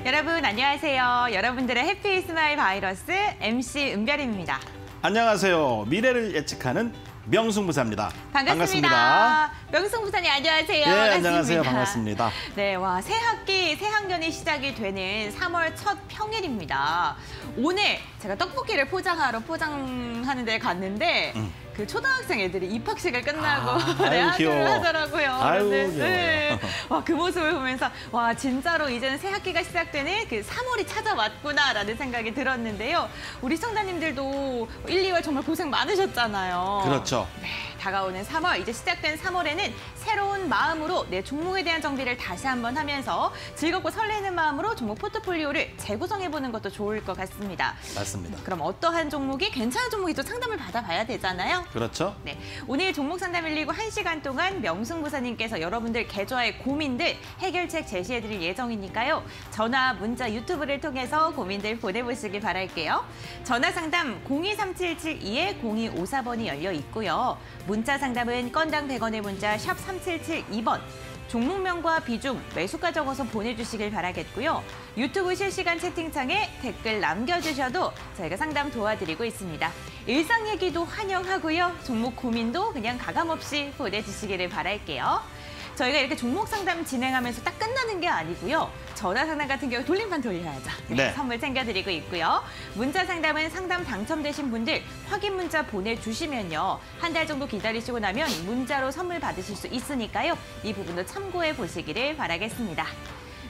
여러분 안녕하세요. 여러분들의 해피 스마일 바이러스 MC 은별입니다. 안녕하세요. 미래를 예측하는 명승부사입니다. 반갑습니다. 명승부사님 안녕하세요. 네, 반갑습니다. 안녕하세요. 반갑습니다. 네, 와 새 학기, 새 학년이 시작이 되는 3월 첫 평일입니다. 오늘 제가 떡볶이를 포장하는 데 갔는데 그 초등학생 애들이 입학식을 끝나고 네, 하교를 하더라고요. 아유, 네. 와, 그 모습을 보면서 와 진짜로 이제는 새 학기가 시작되는 그 3월이 찾아왔구나라는 생각이 들었는데요. 우리 시청자님들도 1, 2월 정말 고생 많으셨잖아요. 그렇죠. 네, 다가오는 3월, 이제 시작된 3월에는 새로운 마음으로 내 종목에 대한 정비를 다시 한번 하면서 즐겁고 설레는 마음으로 종목 포트폴리오를 재구성해보는 것도 좋을 것 같습니다. 맞습니다. 그럼 어떠한 종목이 괜찮은 종목이 또 상담을 받아봐야 되잖아요. 그렇죠. 네, 오늘 종목 상담 119 1시간 동안 명승부사님께서 여러분들 계좌의 고민들 해결책 제시해드릴 예정이니까요. 전화, 문자, 유튜브를 통해서 고민들 보내보시길 바랄게요. 전화 상담 023772-0254번이 열려 있고요. 문자 상담은 건당 100원의 문자 샵 3772번. 종목명과 비중, 매수가 적어서 보내주시길 바라겠고요. 유튜브 실시간 채팅창에 댓글 남겨주셔도 저희가 상담 도와드리고 있습니다. 일상 얘기도 환영하고요. 종목 고민도 그냥 가감없이 보내주시기를 바랄게요. 저희가 이렇게 종목 상담 진행하면서 딱 끝나는 게 아니고요. 전화 상담 같은 경우 돌림판 돌려야죠. 네. 선물 챙겨드리고 있고요. 문자 상담은 상담 당첨되신 분들 확인 문자 보내주시면요. 한 달 정도 기다리시고 나면 문자로 선물 받으실 수 있으니까요. 이 부분도 참고해 보시기를 바라겠습니다.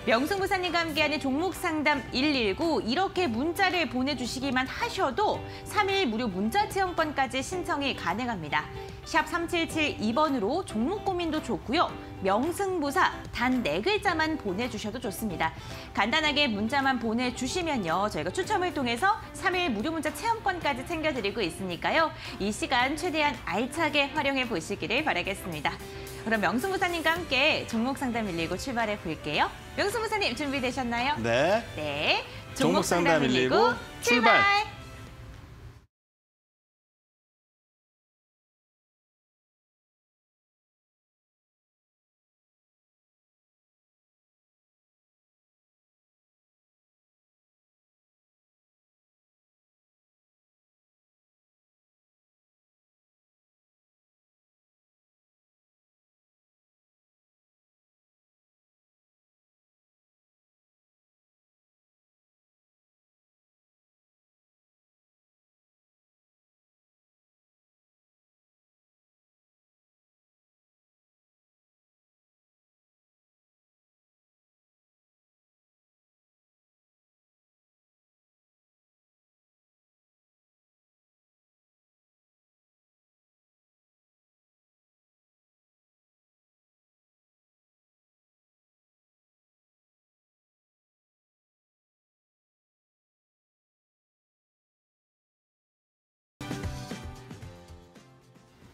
명승부사님과 함께하는 종목 상담 119 이렇게 문자를 보내주시기만 하셔도 3일 무료 문자 체험권까지 신청이 가능합니다. 샵 3772번으로 종목 고민도 좋고요. 명승부사 단 4글자만 보내주셔도 좋습니다. 간단하게 문자만 보내주시면요. 저희가 추첨을 통해서 3일 무료 문자 체험권까지 챙겨드리고 있으니까요. 이 시간 최대한 알차게 활용해 보시기를 바라겠습니다. 그럼 명승부사님과 함께 종목 상담 119 출발해 볼게요. 명승부사님 준비되셨나요? 네. 네. 종목 상담 119 출발!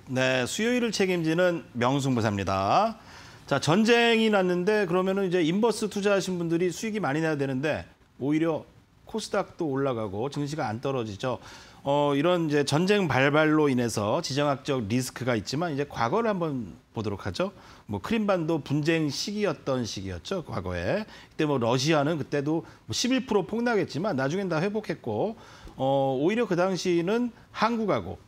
네, 수요일을 책임지는 명승부사입니다. 자, 전쟁이 났는데 그러면은 이제 인버스 투자하신 분들이 수익이 많이 나야 되는데 오히려 코스닥도 올라가고 증시가 안 떨어지죠. 이런 이제 전쟁 발발로 인해서 지정학적 리스크가 있지만 이제 과거를 한번 보도록 하죠. 뭐 크림반도 분쟁 시기였던 시기였죠, 과거에. 그때 뭐 러시아는 그때도 11% 폭락했지만 나중엔 다 회복했고 오히려 그 당시는 한국하고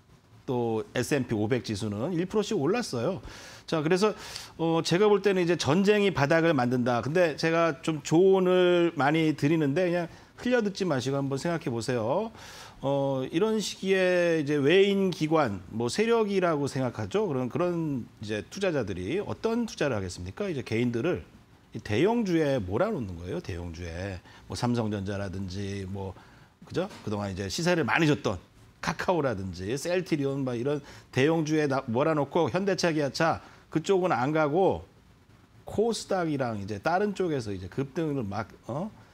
또 S&P 500 지수는 1%씩 올랐어요. 자, 그래서 제가 볼 때는 이제 전쟁이 바닥을 만든다. 근데 제가 좀 조언을 많이 드리는데 그냥 흘려듣지 마시고 한번 생각해 보세요. 이런 시기에 이제 외인 기관, 뭐 세력이라고 생각하죠. 그런 이제 투자자들이 어떤 투자를 하겠습니까? 이제 개인들을 대형주에 몰아놓는 거예요. 대형주에 뭐 삼성전자라든지 뭐 그죠? 그동안 이제 시세를 많이 줬던 카카오라든지 셀트리온 막 이런 대형주에 몰아놓고 현대차, 기아차 그쪽은 안 가고 코스닥이랑 이제 다른 쪽에서 이제 급등을 막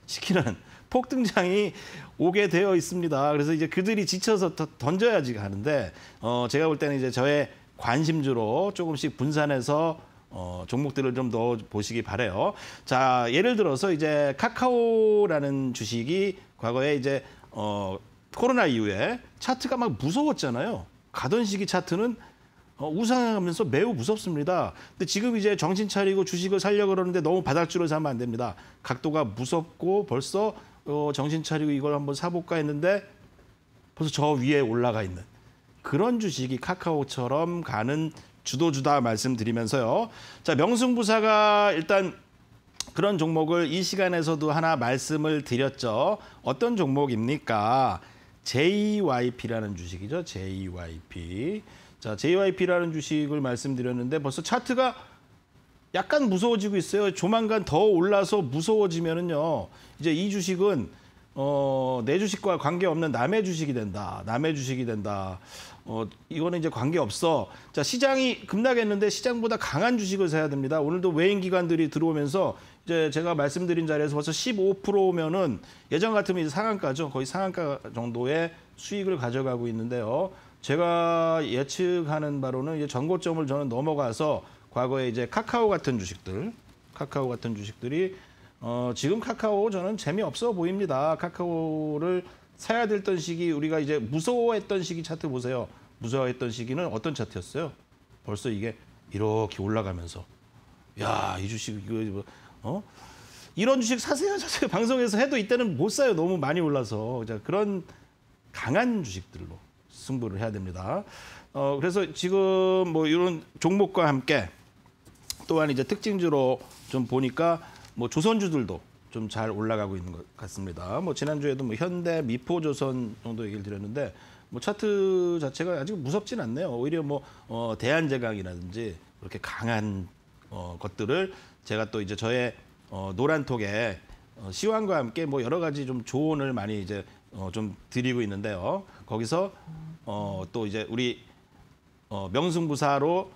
시키는 폭등장이 오게 되어 있습니다. 그래서 이제 그들이 지쳐서 던져야지 하는데 제가 볼 때는 이제 저의 관심주로 조금씩 분산해서 종목들을 좀 넣어 보시기 바래요. 자, 예를 들어서 이제 카카오라는 주식이 과거에 이제 코로나 이후에 차트가 막 무서웠잖아요. 가던 시기 차트는 우상하면서 매우 무섭습니다. 근데 지금 이제 정신 차리고 주식을 살려고 그러는데 너무 바닥줄을 사면 안 됩니다. 각도가 무섭고 벌써 정신 차리고 이걸 한번 사볼까 했는데 벌써 저 위에 올라가 있는 그런 주식이 카카오처럼 가는 주도주다 말씀드리면서요. 자, 명승부사가 일단 그런 종목을 이 시간에서도 하나 말씀을 드렸죠. 어떤 종목입니까? JYP라는 주식이죠. JYP. 자, JYP라는 주식을 말씀드렸는데 벌써 차트가 약간 무서워지고 있어요. 조만간 더 올라서 무서워지면은요. 이제 이 주식은 내 주식과 관계없는 남의 주식이 된다. 남의 주식이 된다. 이거는 이제 관계없어. 자, 시장이 급락했는데 시장보다 강한 주식을 사야 됩니다. 오늘도 외인 기관들이 들어오면서 이제 제가 말씀드린 자리에서 벌써 15%면은 예전 같으면 이제 상한가죠. 거의 상한가 정도의 수익을 가져가고 있는데요. 제가 예측하는 바로는 이제 전고점을 저는 넘어가서 과거에 이제 카카오 같은 주식들이 지금 카카오 저는 재미없어 보입니다. 카카오를 사야 됐던 시기 우리가 이제 무서워했던 시기 차트 보세요. 무서워했던 시기는 어떤 차트였어요? 벌써 이게 이렇게 올라가면서 야, 이 주식 이거 이런 주식 사세요. 방송에서 해도 이때는 못 사요. 너무 많이 올라서. 자, 그런 강한 주식들로 승부를 해야 됩니다. 그래서 지금 뭐 이런 종목과 함께 또한 이제 특징주로 좀 보니까 뭐 조선주들도 좀 잘 올라가고 있는 것 같습니다. 뭐 지난주에도 뭐 현대, 미포조선 정도 얘기를 드렸는데 뭐 차트 자체가 아직 무섭진 않네요. 오히려 뭐 대한제강이라든지 이렇게 강한 것들을 제가 또 이제 저의 노란톡에 시황과 함께 뭐 여러 가지 좀 조언을 많이 이제 좀 드리고 있는데요. 거기서 또 이제 우리 명승부사로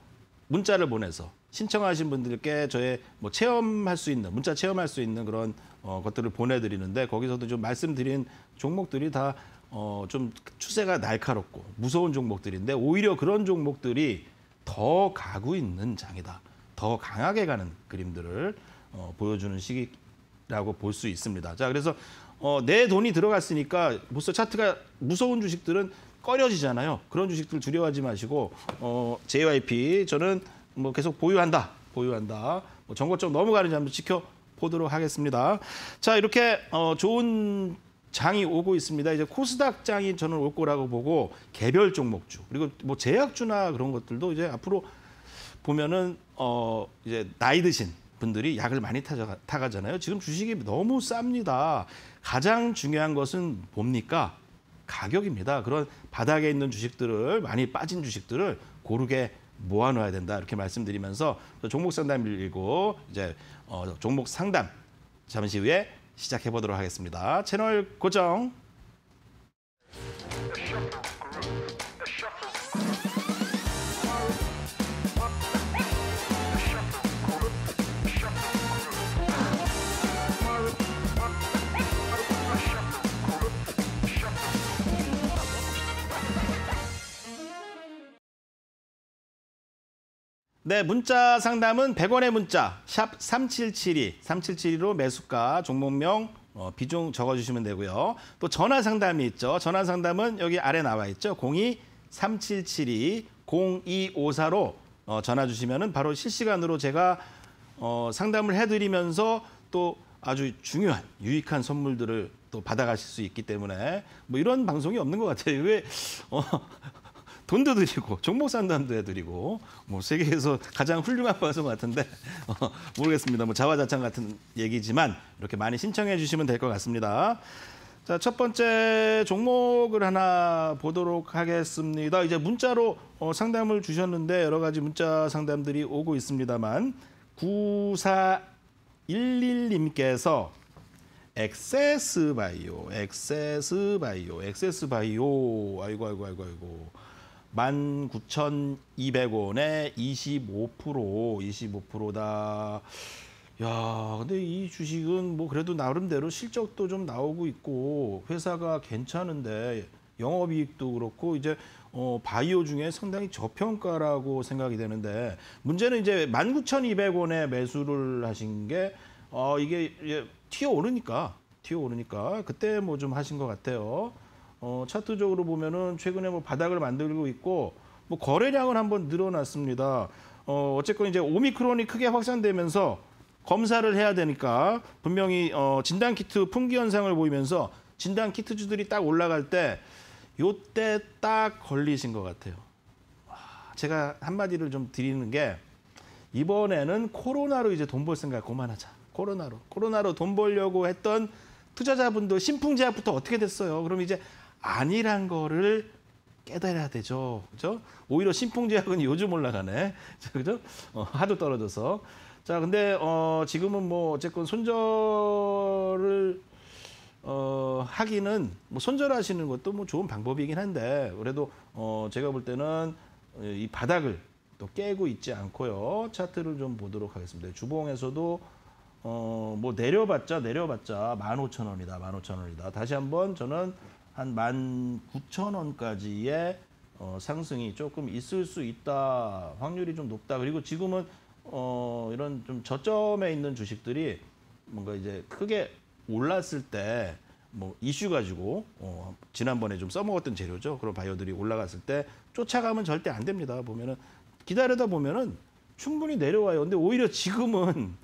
문자를 보내서 신청하신 분들께 저의 뭐 체험할 수 있는 문자 체험할 수 있는 그런 것들을 보내드리는데 거기서도 좀 말씀드린 종목들이 다 좀 추세가 날카롭고 무서운 종목들인데 오히려 그런 종목들이 더 가고 있는 장이다. 더 강하게 가는 그림들을 보여주는 시기라고 볼 수 있습니다. 자, 그래서 내 돈이 들어갔으니까 벌써 차트가 무서운 주식들은 꺼려지잖아요. 그런 주식들 두려워하지 마시고 JYP 저는 뭐 계속 보유한다. 뭐 정고점 넘어가는지 한번 지켜보도록 하겠습니다. 자, 이렇게 좋은 장이 오고 있습니다. 이제 코스닥 장이 저는 올 거라고 보고 개별 종목주 그리고 뭐 제약주나 그런 것들도 이제 앞으로 보면은 이제 나이 드신 분들이 약을 많이 타가잖아요. 지금 주식이 너무 쌉니다. 가장 중요한 것은 뭡니까? 가격입니다. 그런 바닥에 있는 주식들을 많이 빠진 주식들을 고르게 모아놓아야 된다 이렇게 말씀드리면서 종목 상담 일고 이제 종목 상담 잠시 후에 시작해 보도록 하겠습니다. 채널 고정. 네, 문자 상담은 100원의 문자 샵 3772로 매수가, 종목명, 비중 적어주시면 되고요. 또 전화 상담이 있죠. 전화 상담은 여기 아래 나와 있죠. 02-3772-0254로 전화 주시면은 바로 실시간으로 제가 상담을 해드리면서 또 아주 중요한 유익한 선물들을 또 받아가실 수 있기 때문에 뭐 이런 방송이 없는 것 같아요. 왜 돈도 드리고 종목 상담도 해드리고 뭐 세계에서 가장 훌륭한 방송 같은데 모르겠습니다. 뭐 자화자찬 같은 얘기지만 이렇게 많이 신청해 주시면 될 것 같습니다. 자, 첫 번째 종목을 하나 보도록 하겠습니다. 이제 문자로 상담을 주셨는데 여러 가지 문자 상담들이 오고 있습니다만 9411님께서 엑세스바이오 아이고 19,200원에 25%다. 야, 근데 이 주식은 뭐 그래도 나름대로 실적도 좀 나오고 있고 회사가 괜찮은데 영업이익도 그렇고 이제 바이오 중에 상당히 저평가라고 생각이 되는데 문제는 이제 19,200원에 매수를 하신 게 이게 튀어오르니까 그때 뭐 좀 하신 것 같아요. 차트적으로 보면은 최근에 뭐 바닥을 만들고 있고 뭐 거래량은 한번 늘어났습니다. 어쨌건 이제 오미크론이 크게 확산되면서 검사를 해야 되니까 분명히 진단키트 품귀 현상을 보이면서 진단키트주들이 딱 올라갈 때 요때 딱 걸리신 것 같아요. 제가 한마디를 좀 드리는 게 이번에는 코로나로 이제 돈 벌 생각 그만하자. 코로나로 돈 벌려고 했던 투자자분들 신풍제약부터 어떻게 됐어요? 그럼 이제 아니란 거를 깨달아야 되죠. 그죠? 오히려 신풍제약은 요즘 올라가네. 그죠? 하도 떨어져서. 자, 근데 지금은 뭐 어쨌건 손절을 하기는 뭐 손절하시는 것도 뭐 좋은 방법이긴 한데 그래도 제가 볼 때는 이 바닥을 또 깨고 있지 않고요. 차트를 좀 보도록 하겠습니다. 주봉에서도 뭐 내려봤자 15,000원이다. 15,000원이다. 다시 한번 저는 한 19,000원까지의 상승이 조금 있을 수 있다. 확률이 좀 높다. 그리고 지금은 이런 좀 저점에 있는 주식들이 뭔가 이제 크게 올랐을 때 뭐 이슈 가지고 지난번에 좀 써먹었던 재료죠. 그런 바이오들이 올라갔을 때 쫓아가면 절대 안 됩니다. 보면은 기다리다 보면은 충분히 내려와요. 근데 오히려 지금은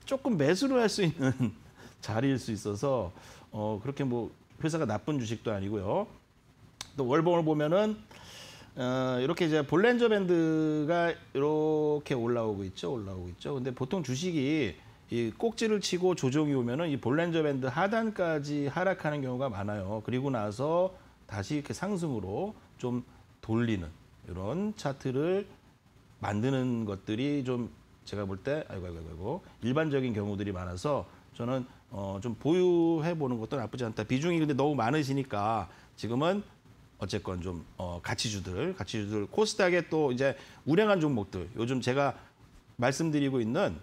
조금 매수를 할 수 있는 자리일 수 있어서 그렇게 뭐 회사가 나쁜 주식도 아니고요. 또 월봉을 보면은 이렇게 이제 볼렌저 밴드가 이렇게 올라오고 있죠. 근데 보통 주식이 이 꼭지를 치고 조정이 오면은 이 볼렌저 밴드 하단까지 하락하는 경우가 많아요. 그리고 나서 다시 이렇게 상승으로 좀 돌리는 이런 차트를 만드는 것들이 좀 제가 볼 때 아이고 일반적인 경우들이 많아서 저는 좀 보유해 보는 것도 나쁘지 않다. 비중이 근데 너무 많으시니까 지금은 어쨌건 좀 가치주들 코스닥에 또 이제 우량한 종목들 요즘 제가 말씀드리고 있는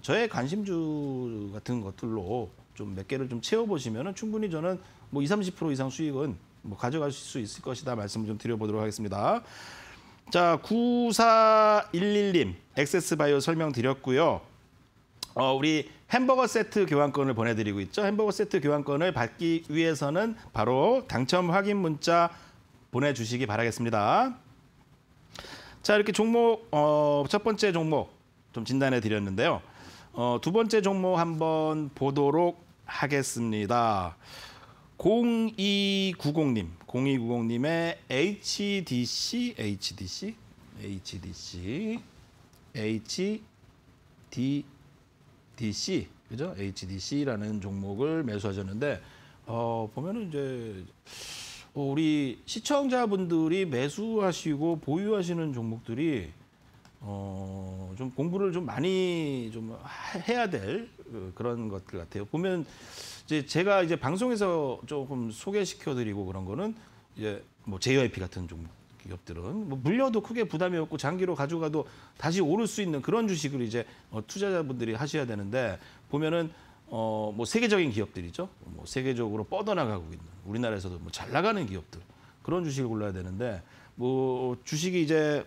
저의 관심주 같은 것들로 좀 몇 개를 좀 채워보시면은 충분히 저는 뭐 20-30% 이상 수익은 뭐 가져가실 수 있을 것이다 말씀을 좀 드려보도록 하겠습니다. 자, 9411님 엑세스바이오 설명드렸고요. 우리 햄버거 세트 교환권을 보내드리고 있죠. 햄버거 세트 교환권을 받기 위해서는 바로 당첨 확인 문자 보내주시기 바라겠습니다. 자, 이렇게 종목 첫 번째 종목 좀 진단해 드렸는데요. 두 번째 종목 한번 보도록 하겠습니다. 0290님의 HDC 그죠? HDC라는 종목을 매수하셨는데 보면은 이제 우리 시청자분들이 매수하시고 보유하시는 종목들이 좀 공부를 좀 많이 좀 해야 될 그런 것들 같아요. 보면 이제 제가 이제 방송에서 조금 소개시켜드리고 그런 거는 이제 뭐 JYP 같은 종목 기업들은 뭐 물려도 크게 부담이 없고 장기로 가져가도 다시 오를 수 있는 그런 주식을 이제 투자자분들이 하셔야 되는데 보면은 뭐 세계적인 기업들이죠. 뭐 세계적으로 뻗어나가고 있는 우리나라에서도 뭐 잘 나가는 기업들 그런 주식을 골라야 되는데 뭐 주식이 이제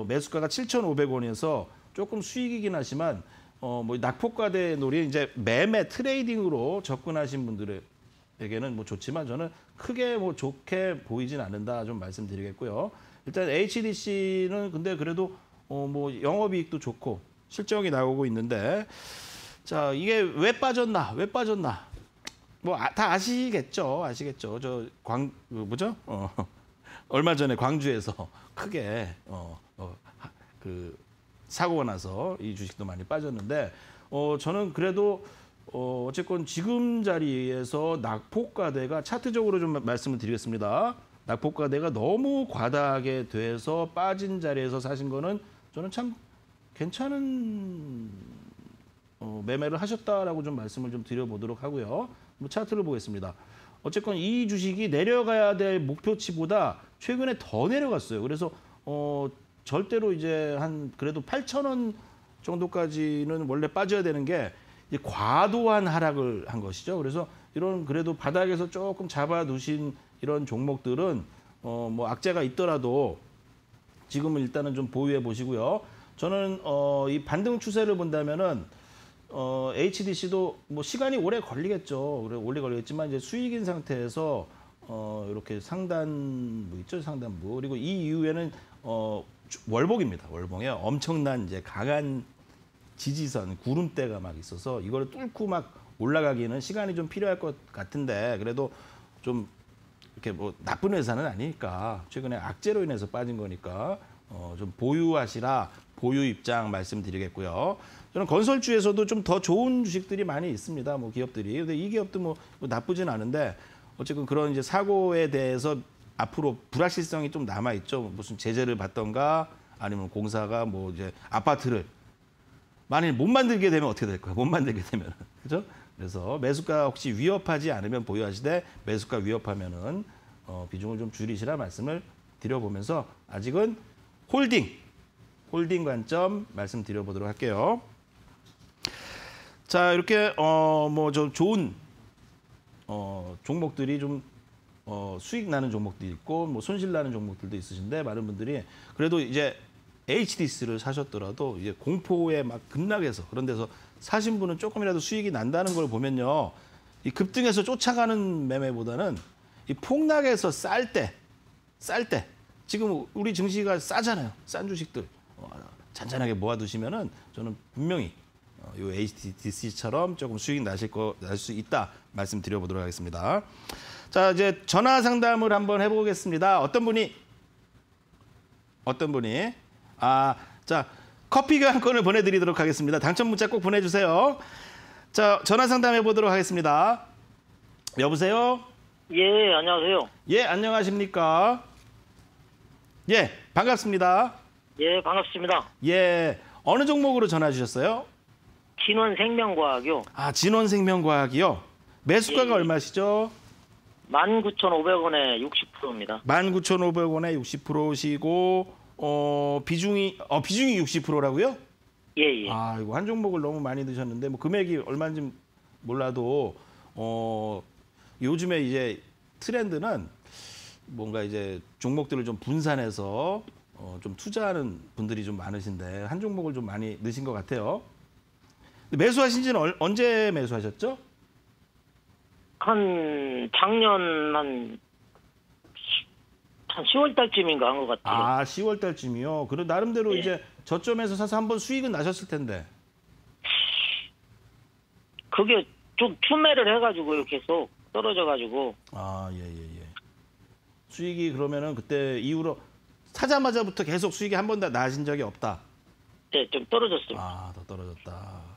매수가가 7,500원에서 조금 수익이긴 하지만 뭐 낙폭과대 놀이 이제 매매 트레이딩으로 접근하신 분들에게는 뭐 좋지만 저는 크게 뭐 좋게 보이진 않는다 좀 말씀드리겠고요. 일단 HDC는 근데 그래도 뭐 영업이익도 좋고 실적이 나오고 있는데 자 이게 왜 빠졌나 뭐 다 아시겠죠. 저 뭐죠? 얼마 전에 광주에서 크게 그 사고가 나서 이 주식도 많이 빠졌는데 저는 그래도 어쨌건 지금 자리에서 낙폭과대가 차트적으로 좀 말씀을 드리겠습니다. 낙폭과대가 너무 과다하게 돼서 빠진 자리에서 사신 거는 저는 참 괜찮은 매매를 하셨다라고 좀 말씀을 좀 드려보도록 하고요. 뭐 차트를 보겠습니다. 어쨌건 이 주식이 내려가야 될 목표치보다 최근에 더 내려갔어요. 그래서 절대로 이제 한 그래도 8,000원 정도까지는 원래 빠져야 되는 게 이제 과도한 하락을 한 것이죠. 그래서 이런 그래도 바닥에서 조금 잡아두신 이런 종목들은 뭐 악재가 있더라도 지금은 일단은 좀 보유해 보시고요. 저는 이 반등 추세를 본다면은 HDC도 뭐 시간이 오래 걸리겠죠. 오래 걸리겠지만 이제 수익인 상태에서 이렇게 상단부 있죠, 상단부. 그리고 이 이후에는 월봉입니다. 월봉에 엄청난 이제 강한 지지선, 구름대가 막 있어서 이거를 뚫고 막 올라가기는 시간이 좀 필요할 것 같은데 그래도 좀 이렇게 뭐 나쁜 회사는 아니니까 최근에 악재로 인해서 빠진 거니까 좀 보유하시라 보유 입장 말씀드리겠고요. 저는 건설주에서도 좀 더 좋은 주식들이 많이 있습니다. 뭐 기업들이. 근데 이 기업도 뭐 나쁘진 않은데 어쨌든 그런 이제 사고에 대해서 앞으로 불확실성이 좀 남아 있죠. 무슨 제재를 받던가 아니면 공사가 뭐 이제 아파트를 만일 못 만들게 되면 어떻게 될까요? 못 만들게 되면 그죠? 그래서 매수가 혹시 위협하지 않으면 보유하시되 매수가 위협하면은 비중을 좀 줄이시라 말씀을 드려보면서 아직은 홀딩 관점 말씀드려보도록 할게요. 자 이렇게 뭐 좀 좋은 종목들이 좀 수익 나는 종목들이 있고 뭐 손실 나는 종목들도 있으신데 많은 분들이 그래도 이제 HDS를 사셨더라도 이제 공포에 막 급락해서 그런 데서 사신 분은 조금이라도 수익이 난다는 걸 보면요. 이 급등해서 쫓아가는 매매보다는 이 폭락해서 쌀 때 지금 우리 증시가 싸잖아요. 싼 주식들 잔잔하게 모아두시면은 저는 분명히 요 HDC처럼 조금 수익 날 수 있다 말씀드려보도록 하겠습니다. 자 이제 전화 상담을 한번 해보겠습니다. 어떤 분이 자 커피 교환권을 보내드리도록 하겠습니다. 당첨 문자 꼭 보내주세요. 자 전화 상담해 보도록 하겠습니다. 여보세요? 예, 안녕하세요. 예, 안녕하십니까? 예, 반갑습니다. 예, 반갑습니다. 예, 어느 종목으로 전화 주셨어요? 진원생명과학이요. 아, 진원생명과학이요? 매수가가 예. 얼마시죠? 19,500원에 60%입니다. 19,500원에 60%시고 비중이 60%라고요? 예, 예. 아, 이거 한 종목을 너무 많이 드셨는데 뭐 금액이 얼마인지 몰라도 요즘에 이제 트렌드는 뭔가 이제 종목들을 좀 분산해서 좀 투자하는 분들이 좀 많으신데 한 종목을 좀 많이 넣으신 것 같아요. 매수하신 지는 언제 매수하셨죠? 작년 한 10월 달쯤인가 한 것 같아요. 아, 10월 달쯤이요. 그리고 나름대로 예. 이제 저점에서 사서 한번 수익은 나셨을 텐데. 그게 좀 투매를 해가지고요, 계속 떨어져가지고. 아, 예. 수익이 그러면은 그때 이후로 사자마자부터 계속 수익이 한 번도 나신 적이 없다. 네, 좀 떨어졌어요. 아, 더 떨어졌다.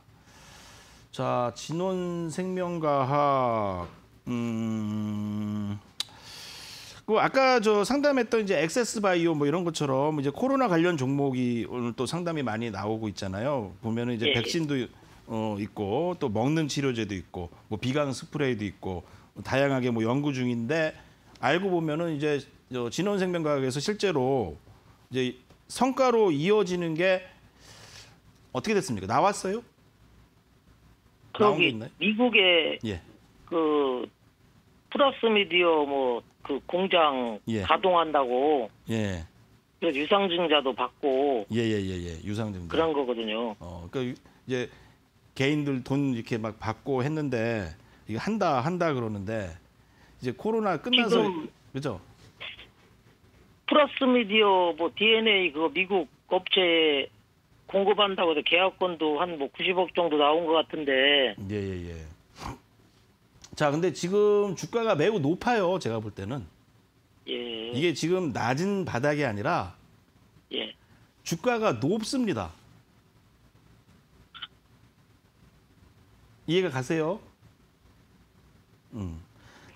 자, 진원생명과학. 그 아까 저 상담했던 이제 액세스바이오 뭐 이런 것처럼 이제 코로나 관련 종목이 오늘 또 상담이 많이 나오고 있잖아요. 보면은 이제 예. 백신도 있고 또 먹는 치료제도 있고 뭐 비강 스프레이도 있고 다양하게 뭐 연구 중인데 알고 보면은 이제 진원생명과학에서 실제로 이제 성과로 이어지는 게 어떻게 됐습니까? 나왔어요? 나온 게 거기 있나요? 미국의 예. 그 플러스 미디어 뭐 그 공장 예. 가동한다고 예. 그래서 유상증자도 받고 예. 유상증자. 그런 거거든요. 그러니까 이제 개인들 돈 이렇게 막 받고 했는데 이거 한다 그러는데 이제 코로나 끝나서 지금 그죠? 플러스 미디어 뭐 DNA 그거 미국 업체에 공급한다고 해서 계약권도 한 뭐 90억 정도 나온 것 같은데. 예. 자, 근데 지금 주가가 매우 높아요. 제가 볼 때는. 예. 이게 지금 낮은 바닥이 아니라 예. 주가가 높습니다. 이해가 가세요?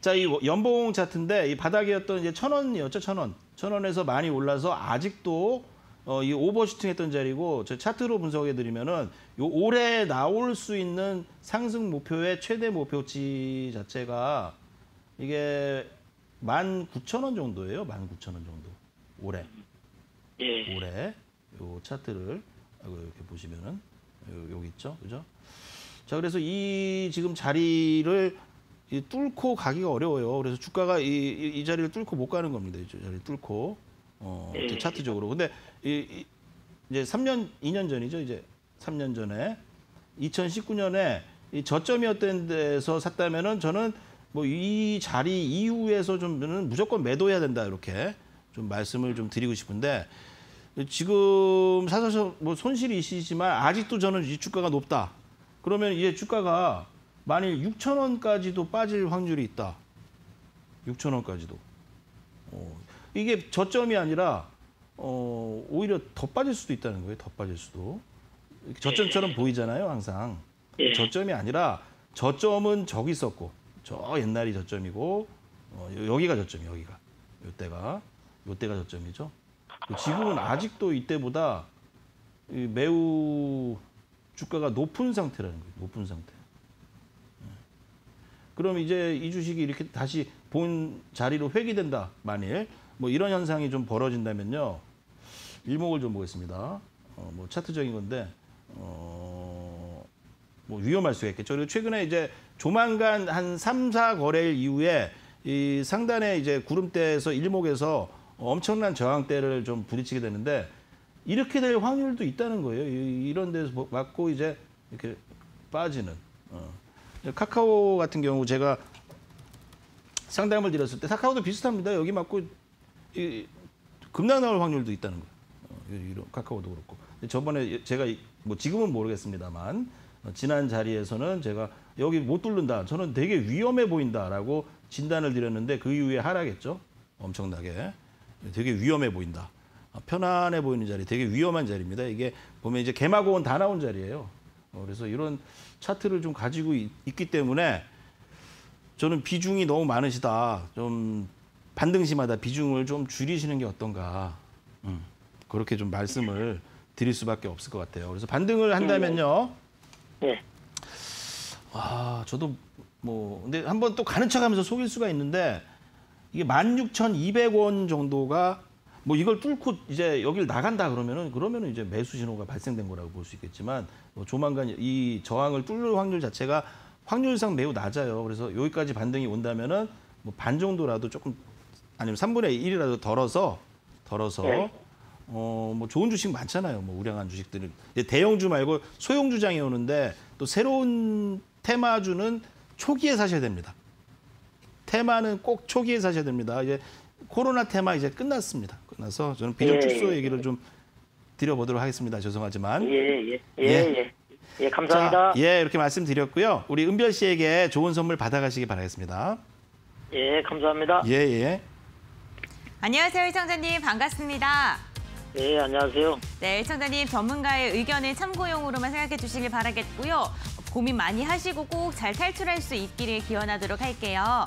자, 이 연봉 차트인데 이 바닥이었던 이제 1,000원이었죠, 1,000원. 1,000원에서 많이 올라서 아직도 이 오버슈팅했던 자리고 저 차트로 분석해 드리면은 요 올해 나올 수 있는 상승 목표의 최대 목표치 자체가 이게 19,000원 정도예요. 19,000원 정도. 올해. 예. 올해 요 차트를 이렇게 보시면은 여기 있죠, 그죠? 자, 그래서 이 지금 자리를 뚫고 가기가 어려워요. 그래서 주가가 이 자리를 뚫고 못 가는 겁니다. 이 자리를 뚫고 이렇게 차트적으로. 근데 이제 2년 전이죠. 이제 3년 전에 2019년에 이 저점이었던 데서 샀다면은 저는 뭐 이 자리 이후에서 좀 무조건 매도해야 된다 이렇게 좀 말씀을 좀 드리고 싶은데 지금 사실 뭐 손실이 있으시지만 아직도 저는 이 주가가 높다. 그러면 이제 주가가 만일 6,000원까지도 빠질 확률이 있다. 6,000원까지도. 이게 저점이 아니라 오히려 더 빠질 수도 있다는 거예요. 더 빠질 수도. 저점처럼 보이잖아요, 항상. 예. 저점이 아니라 저점은 저기 있었고 저 옛날이 저점이고 여기가 저점이 여기가. 요때가 저점이죠. 지금은 아직도 이때보다 매우 주가가 높은 상태라는 거예요. 높은 상태. 그럼 이제 이 주식이 이렇게 다시 본 자리로 회귀된다. 만일 뭐 이런 현상이 좀 벌어진다면요. 일목을 좀 보겠습니다. 뭐 차트적인 건데 뭐 위험할 수가 있겠죠. 그리고 최근에 이제 조만간 한 3, 4거래일 이후에 이 상단에 이제 구름대에서 일목에서 엄청난 저항대를 좀 부딪히게 되는데 이렇게 될 확률도 있다는 거예요. 이런 데서 맞고 이제 이렇게 빠지는. 카카오 같은 경우 제가 상담을 드렸을 때 카카오도 비슷합니다. 여기 맞고 급락 나올 확률도 있다는 거예요. 이런 카카오도 그렇고. 저번에 제가 뭐 지금은 모르겠습니다만 지난 자리에서는 제가 여기 못 뚫는다. 저는 되게 위험해 보인다라고 진단을 드렸는데 그 이후에 하락했죠. 엄청나게. 되게 위험해 보인다. 편안해 보이는 자리, 되게 위험한 자리입니다. 이게 보면 이제 개마고원 다 나온 자리예요. 그래서 이런 차트를 좀 가지고 있기 때문에 저는 비중이 너무 많으시다. 좀 반등시마다 비중을 좀 줄이시는 게 어떤가. 그렇게 좀 말씀을 드릴 수밖에 없을 것 같아요. 그래서 반등을 한다면요. 네. 저도 뭐 근데 한번 또 가는 척하면서 속일 수가 있는데 이게 16,200원 정도가 뭐 이걸 뚫고 이제 여기를 나간다 그러면은 이제 매수 신호가 발생된 거라고 볼 수 있겠지만 조만간 이 저항을 뚫을 확률 자체가 확률상 매우 낮아요. 그래서 여기까지 반등이 온다면은 뭐 반 정도라도 조금 아니면 3분의 1이라도 덜어서 네. 뭐 좋은 주식 많잖아요. 뭐 우량한 주식들은 대형주 말고 소형주장이 오는데 또 새로운 테마주는 초기에 사셔야 됩니다. 테마는 꼭 초기에 사셔야 됩니다. 이제 코로나 테마 이제 끝났습니다. 끝나서 저는 비중 축소 얘기를 좀 드려보도록 하겠습니다. 죄송하지만. 예, 감사합니다. 자, 이렇게 말씀드렸고요. 우리 은별 씨에게 좋은 선물 받아가시기 바라겠습니다. 예, 감사합니다. 예. 안녕하세요, 시청자님. 반갑습니다. 예, 안녕하세요. 네, 시청자님 전문가의 의견을 참고용으로만 생각해 주시길 바라겠고요. 고민 많이 하시고 꼭 잘 탈출할 수 있기를 기원하도록 할게요.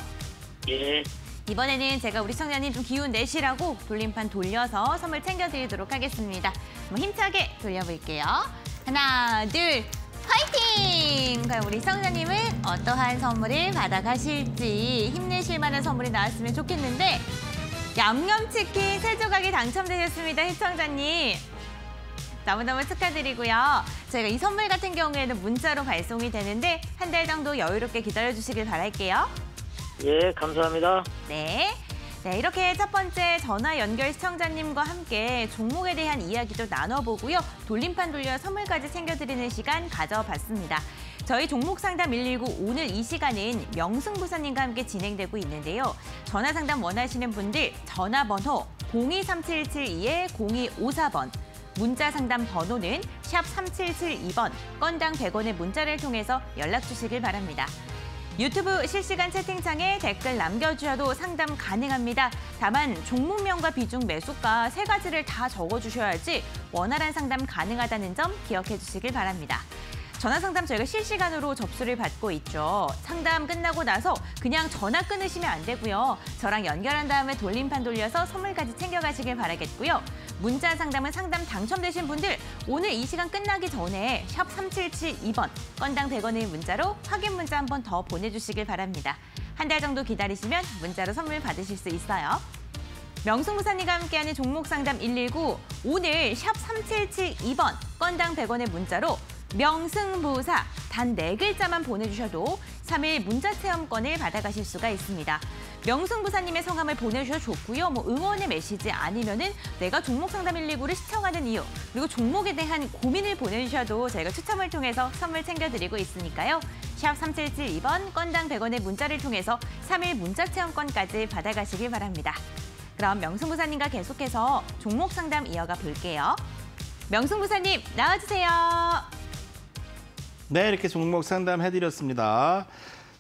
예. 이번에는 제가 우리 시청자님 좀 기운 내시라고 돌림판 돌려서 선물 챙겨드리도록 하겠습니다. 한번 힘차게 돌려볼게요. 하나, 둘, 파이팅! 과연 우리 시청자님은 어떠한 선물을 받아가실지 힘내실 만한 선물이 나왔으면 좋겠는데 양념치킨 3조각이 당첨되셨습니다, 시청자님. 너무너무 축하드리고요. 저희가 이 선물 같은 경우에는 문자로 발송이 되는데 한 달 정도 여유롭게 기다려주시길 바랄게요. 예, 감사합니다. 네, 이렇게 첫 번째 전화 연결 시청자님과 함께 종목에 대한 이야기도 나눠보고요. 돌림판 돌려 선물까지 챙겨드리는 시간 가져봤습니다. 저희 종목 상담 119 오늘 이 시간은 명승부사님과 함께 진행되고 있는데요. 전화 상담 원하시는 분들 전화번호 023772-0254번, 문자 상담 번호는 샵 3772번, 건당 100원의 문자를 통해서 연락 주시길 바랍니다. 유튜브 실시간 채팅창에 댓글 남겨주셔도 상담 가능합니다. 다만 종목명과 비중, 매수가 3가지를 다 적어주셔야지 원활한 상담 가능하다는 점 기억해 주시길 바랍니다. 전화 상담 저희가 실시간으로 접수를 받고 있죠. 상담 끝나고 나서 그냥 전화 끊으시면 안 되고요. 저랑 연결한 다음에 돌림판 돌려서 선물까지 챙겨가시길 바라겠고요. 문자 상담은 상담 당첨되신 분들 오늘 이 시간 끝나기 전에 샵 3772번, 건당 100원의 문자로 확인 문자 한 번 더 보내주시길 바랍니다. 한 달 정도 기다리시면 문자로 선물 받으실 수 있어요. 명승부사님과 함께하는 종목 상담 119, 오늘 샵 3772번, 건당 100원의 문자로 명승부사 단 4글자만 보내주셔도 3일 문자 체험권을 받아가실 수가 있습니다. 명승부사님의 성함을 보내주셔도 좋고요. 뭐 응원의 메시지 아니면은 내가 종목 상담 119를 시청하는 이유, 그리고 종목에 대한 고민을 보내주셔도 저희가 추첨을 통해서 선물 챙겨드리고 있으니까요. 샵 3772번 건당 100원의 문자를 통해서 3일 문자 체험권까지 받아가시길 바랍니다. 그럼 명승부사님과 계속해서 종목 상담 이어가 볼게요. 명승부사님 나와주세요. 네, 이렇게 종목 상담해드렸습니다.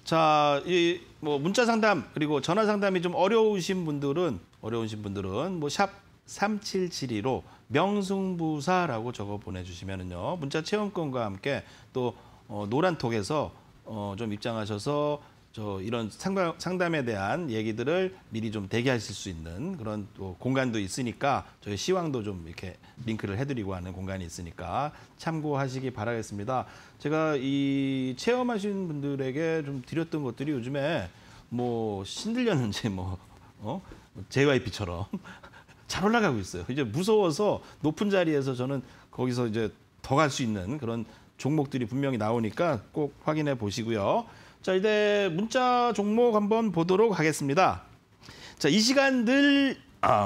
자, 이 뭐 문자 상담 그리고 전화 상담이 좀 어려우신 분들은 뭐 샵 3772로 명승부사라고 적어 보내주시면은요 문자 체험권과 함께 또 노란톡에서 좀 입장하셔서 이런 상담에 대한 얘기들을 미리 좀 대기하실 수 있는 그런 또 공간도 있으니까 저희 시황도 좀 이렇게 링크를 해드리고 하는 공간이 있으니까 참고하시기 바라겠습니다. 제가 이 체험하신 분들에게 좀 드렸던 것들이 요즘에 뭐 신들렸는지 JYP처럼 잘 올라가고 있어요. 이제 무서워서 높은 자리에서 저는 거기서 이제 더 갈 수 있는 그런 종목들이 분명히 나오니까 꼭 확인해 보시고요. 자, 이제 문자 종목 한번 보도록 하겠습니다. 자, 이 시간 늘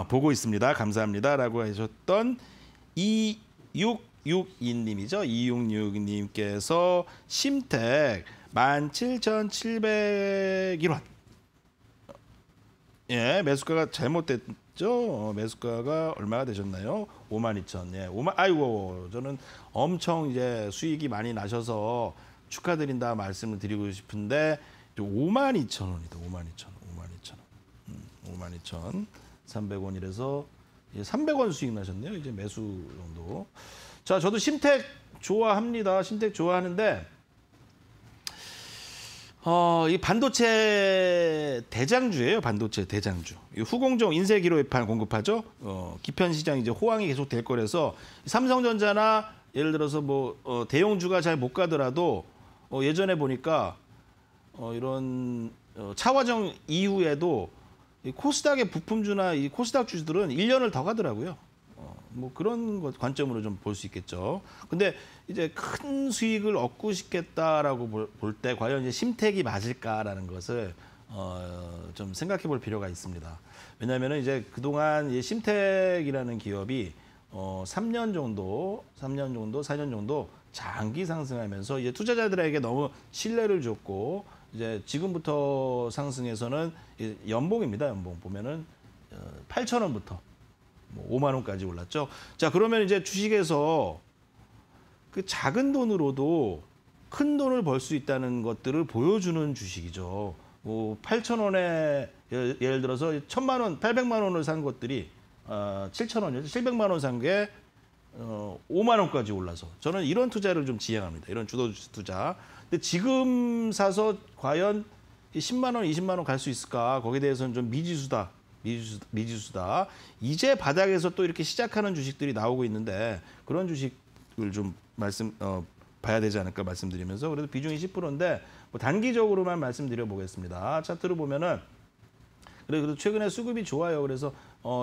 보고 있습니다. 감사합니다라고 하셨던 2662님이죠. 2662님께서 심택 17,701원. 예, 매수가가 잘못됐죠. 매수가가 얼마가 되셨나요? 52,000. 예, 아이고, 저는 엄청 이제 수익이 많이 나셔서 축하드린다 말씀을 드리고 싶은데 52,000원이다. 52,300원이라서 300원 수익 나셨네요. 이제 매수 정도. 자, 저도 심택 좋아합니다. 심택 좋아하는데 이 반도체 대장주예요. 반도체 대장주. 후공정 인쇄기로판 공급하죠. 기편 시장 이제 호황이 계속 될 거라서 삼성전자나 예를 들어서 뭐 대형주가 잘 못 가더라도 예전에 보니까 이런 차화정 이후에도 이 코스닥의 부품주나 이 코스닥 주들은 1년을 더 가더라고요. 뭐 그런 관점으로 좀 볼 수 있겠죠. 근데 이제 큰 수익을 얻고 싶겠다라고 볼 때 과연 이제 심택이 맞을까라는 것을 좀 생각해 볼 필요가 있습니다. 왜냐하면 이제 그동안 이 심택이라는 기업이 3년 정도, 4년 정도 장기 상승하면서 이제 투자자들에게 너무 신뢰를 줬고 이제 지금부터 상승해서는 연봉입니다. 연봉 보면은 8,000원부터 5만 원까지 올랐죠. 자, 그러면 이제 주식에서 그 작은 돈으로도 큰 돈을 벌 수 있다는 것들을 보여주는 주식이죠. 뭐 8,000원에 예를 들어서 1,000만 원, 800만 원을 산 것들이 7,000원이죠. 700만 원 산 게 5만 원까지 올라서 저는 이런 투자를 좀 지향합니다. 이런 주도 투자. 근데 지금 사서 과연 10만 원, 20만 원 갈 수 있을까? 거기에 대해서는 좀 미지수다. 이제 바닥에서 또 이렇게 시작하는 주식들이 나오고 있는데 그런 주식을 좀 봐야 되지 않을까 말씀드리면서 그래도 비중이 10%인데 뭐 단기적으로만 말씀드려 보겠습니다. 차트로 보면은 그래도 최근에 수급이 좋아요. 그래서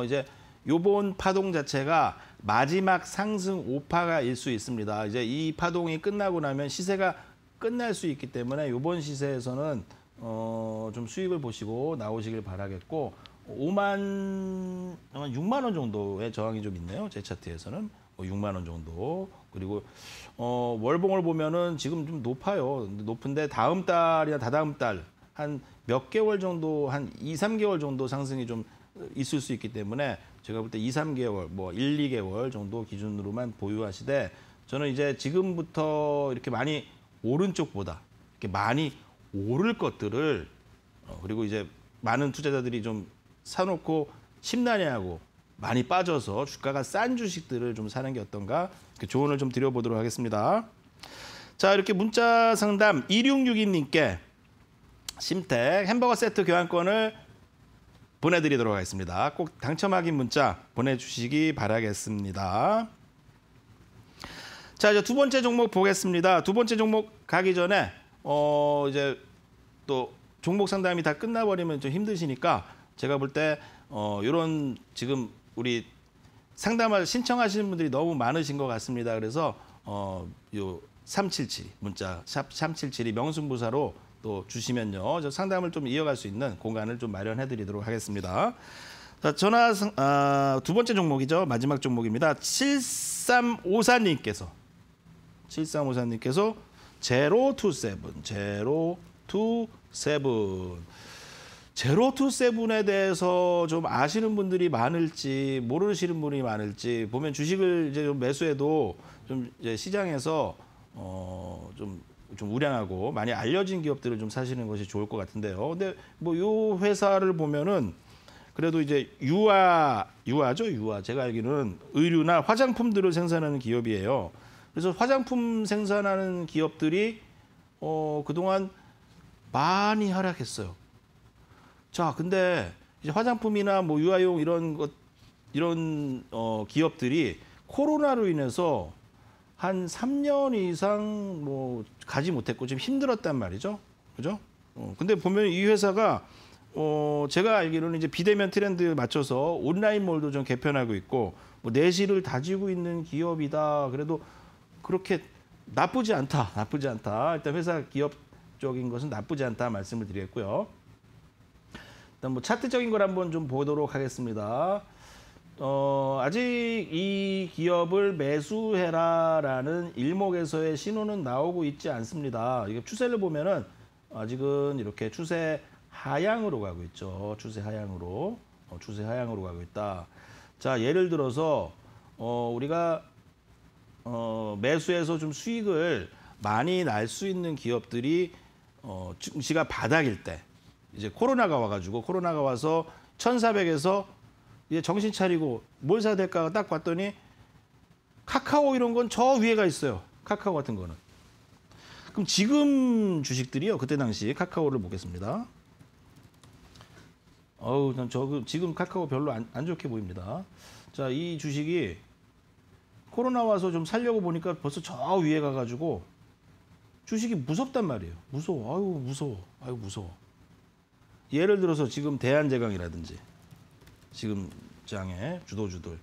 이제 요번 파동 자체가 마지막 상승 5파가일 수 있습니다. 이제 이 파동이 끝나고 나면 시세가 끝날 수 있기 때문에 요번 시세에서는 좀 수익을 보시고 나오시길 바라겠고 6만 원 정도의 저항이 좀 있네요. 제 차트에서는 6만 원 정도. 그리고 월봉을 보면은 지금 좀 높아요. 높은데 다음 달이나 다다음 달 한 몇 개월 정도 한 2, 3개월 정도 상승이 좀 있을 수 있기 때문에 제가 볼 때 2, 3개월 뭐 1, 2개월 정도 기준으로만 보유하시되 저는 이제 지금부터 이렇게 많이 오른쪽보다 이렇게 많이 오를 것들을 그리고 이제 많은 투자자들이 좀 사놓고 심란해하고 많이 빠져서 주가가 싼 주식들을 좀 사는 게 어떤가 조언을 좀 드려보도록 하겠습니다. 자, 이렇게 문자 상담 2662님께 심택 햄버거 세트 교환권을 보내드리도록 하겠습니다. 꼭 당첨 확인 문자 보내주시기 바라겠습니다. 자, 이제 두 번째 종목 보겠습니다. 두 번째 종목 가기 전에 이제 또 종목 상담이 다 끝나버리면 좀 힘드시니까 제가 볼 때 이런 지금 우리 상담을 신청하시는 분들이 너무 많으신 것 같습니다. 그래서 요 377 문자 샵 3772 명승부사로 또 주시면요. 저 상담을 좀 이어갈 수 있는 공간을 좀 마련해 드리도록 하겠습니다. 자, 전화 두 번째 종목이죠. 마지막 종목입니다. 7354님께서 제로투세븐. 제로투세븐에 대해서 좀 아시는 분들이 많을지 모르시는 분이 많을지 보면 주식을 이제 좀 매수해도 좀 이제 시장에서 좀 우량하고 많이 알려진 기업들을 좀 사시는 것이 좋을 것 같은데요. 근데 뭐 이 회사를 보면은 그래도 이제 유아죠. 제가 알기로는 의류나 화장품들을 생산하는 기업이에요. 그래서 화장품 생산하는 기업들이 그동안 많이 하락했어요. 자, 근데 이제 화장품이나 뭐 유아용 이런 기업들이 코로나로 인해서 한 3년 이상 뭐 가지 못했고 좀 힘들었단 말이죠. 그죠? 근데 보면 이 회사가 제가 알기로는 이제 비대면 트렌드에 맞춰서 온라인몰도 좀 개편하고 있고 뭐 내실을 다지고 있는 기업이다. 그래도 그렇게 나쁘지 않다. 일단 회사 기업적인 것은 나쁘지 않다 말씀을 드리겠고요. 일단 뭐 차트적인 걸 한번 좀 보도록 하겠습니다. 아직 이 기업을 매수해라라는 일목에서의 신호는 나오고 있지 않습니다. 이게 추세를 보면은 아직은 이렇게 추세 하향으로 가고 있죠. 추세 하향으로 가고 있다. 자, 예를 들어서 우리가 매수해서 좀 수익을 많이 날 수 있는 기업들이 증시가 바닥일 때 이제 코로나가 와서 1,400에서 이제 정신 차리고 뭘 사야 될까 딱 봤더니 카카오 이런 건 저 위에가 있어요. 카카오 같은 거는. 그럼 지금 주식들이요. 그때 당시 카카오를 보겠습니다. 지금 카카오 별로 안 좋게 보입니다. 자, 이 주식이 코로나 와서 좀 살려고 보니까 벌써 저 위에 가가지고 주식이 무섭단 말이에요. 무서워. 무서워. 예를 들어서 지금 대한제강이라든지 지금 장에 주도주들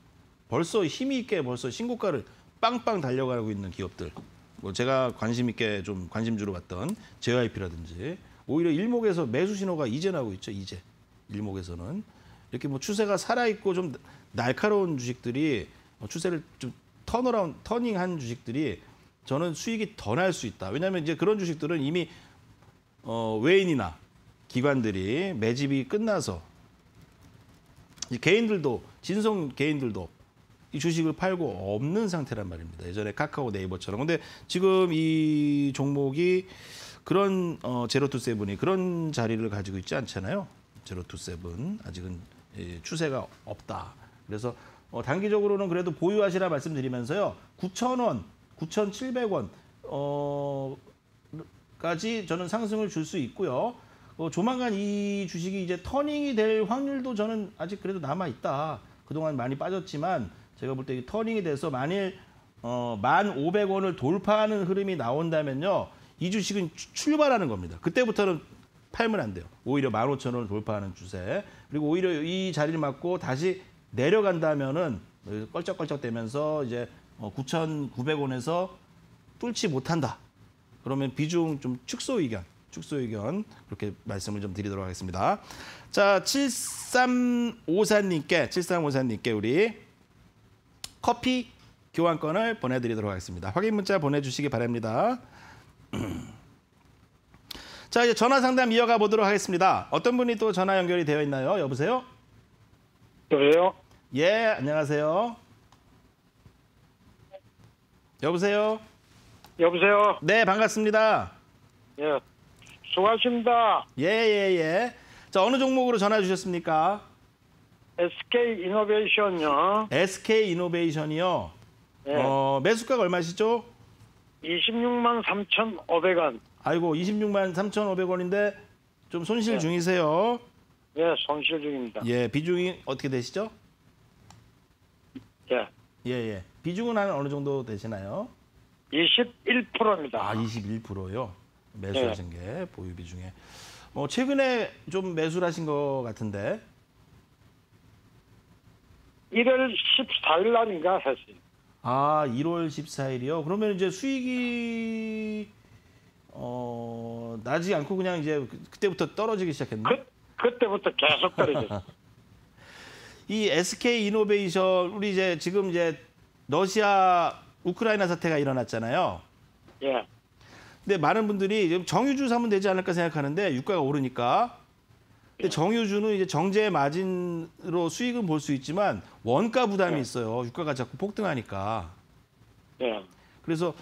벌써 힘이 있게 벌써 신고가를 빵빵 달려가고 있는 기업들. 뭐 제가 관심 있게 좀 관심주로 봤던 JYP라든지 오히려 일목에서 매수 신호가 이제 나오고 있죠. 이제 일목에서는 이렇게 뭐 추세가 살아있고 좀 날카로운 주식들이 추세를 좀 터닝한 주식들이 저는 수익이 더 날 수 있다. 왜냐하면 이제 그런 주식들은 이미 외인이나 기관들이 매집이 끝나서 개인들도 진성 개인들도 이 주식을 팔고 없는 상태란 말입니다. 예전에 카카오 네이버처럼. 근데 지금 이 종목이 그런 제로투세븐이 그런 자리를 가지고 있지 않잖아요. 제로투세븐 아직은 추세가 없다. 그래서 단기적으로는 그래도 보유하시라 말씀드리면서요. 9,000원, 9,700원 까지 저는 상승을 줄 수 있고요. 조만간 이 주식이 이제 터닝이 될 확률도 저는 아직 그래도 남아 있다. 그동안 많이 빠졌지만 제가 볼 때 터닝이 돼서 만일 1,500원을 돌파하는 흐름이 나온다면요. 이 주식은 출발하는 겁니다. 그때부터는 팔면 안 돼요. 오히려 15,000원을 돌파하는 추세. 그리고 오히려 이 자리를 맞고 다시 내려간다면은 껄쩍껄쩍대면서 이제 9,900원에서 뚫지 못한다. 그러면 비중 좀 축소 의견 그렇게 말씀을 좀 드리도록 하겠습니다. 자, 7354님께 우리 커피 교환권을 보내드리도록 하겠습니다. 확인 문자 보내주시기 바랍니다. 자, 이제 전화 상담 이어가 보도록 하겠습니다. 어떤 분이 또 전화 연결이 되어 있나요? 여보세요? 여보세요? 예, 안녕하세요. 여보세요? 여보세요? 네, 반갑습니다. 예. 수고하십니다. 예. 자, 어느 종목으로 전화 주셨습니까? SK이노베이션요. SK이노베이션이요. 예. 매수가가 얼마시죠? 26만 3,500원. 아이고, 26만 3,500원인데 좀 손실 중이세요. 예, 손실 중입니다. 예, 비중이 어떻게 되시죠? 예. 예. 비중은 한 어느 정도 되시나요? 21%입니다. 아, 21%요. 매수하신 게 보유 비중에. 최근에 좀 매수를 하신 것 같은데. 1월 14일 날인가 했어요. 아, 1월 14일이요? 그러면 이제 수익이 나지 않고 그냥 이제 그때부터 떨어지기 시작했네. 그때부터 계속 떨어졌어요. 이 SK이노베이션 우리 이제 지금 이제 러시아 우크라이나 사태가 일어났잖아요. 예. 근데 많은 분들이 지금 정유주 사면 되지 않을까 생각하는데 유가가 오르니까. 근데 정유주는 이제 정제 마진으로 수익은 볼 수 있지만 원가 부담이 있어요. 유가가 자꾸 폭등하니까. 예. 그래서